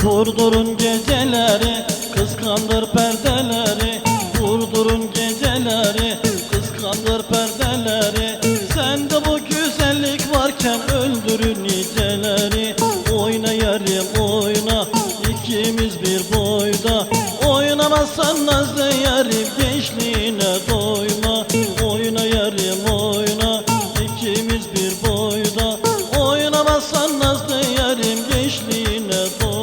Vurdurun geceleri, kıskandır perdeleri. Vurdurun geceleri, kıskandır perdeleri. Sende bu güzellik varken öldürün niceleri. Oyna yarim oyna, ikimiz bir boyda. Oynamazsan nazlı yarim, gençliğine doyma. Oyna yarim oyna, ikimiz bir boyda. Oynamazsan nazlı yarim, gençliğine doyma.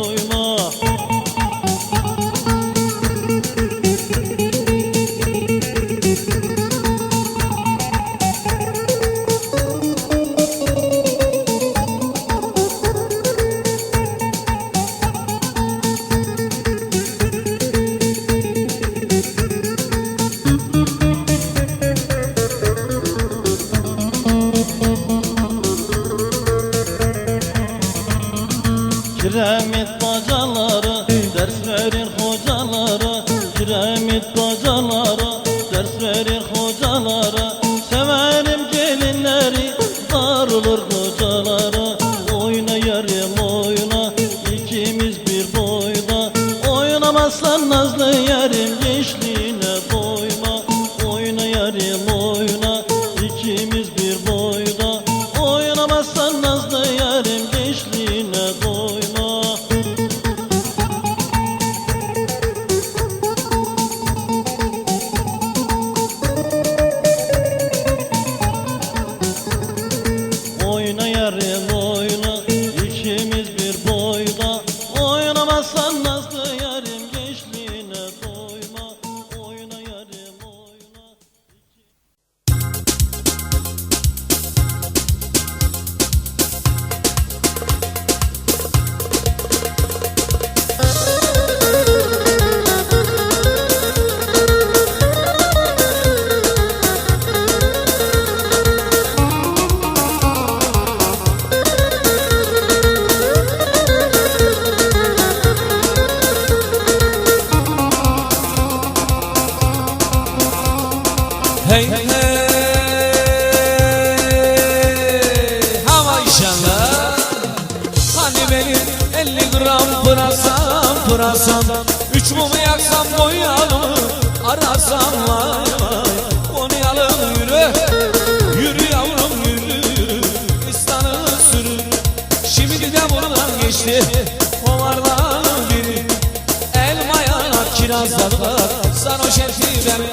Kiremit bacaları, ders verir hocalara. Kiremit bacaları, ders verir hocalara. Severim gelinleri, darılır kocalara. Oyna yarim oyna, ikimiz bir boyda. Oynamazsan nazlı yarim, gençliğine doyma. Oyna yarim oyna, ikimiz bir boyda. Oynamazsan nazlı yarim, gençliğine doyma. Oyna yarim oyna, ikimiz bir boyda. Oynamazsan nazlı yarim, gençliğine doyma. Oyna yarim oyna. Hey hey hava inşallah. Hani benim 50 gram pırasam 3 mumu yaksam Konya'lımı arasam vay vay. Konya'lım yürü, yürü yavrum yürü. İstan'ı sürü, şimdi de buradan geçti kovardan biri. Elmaya kirazladılar, sarhoş etti beni.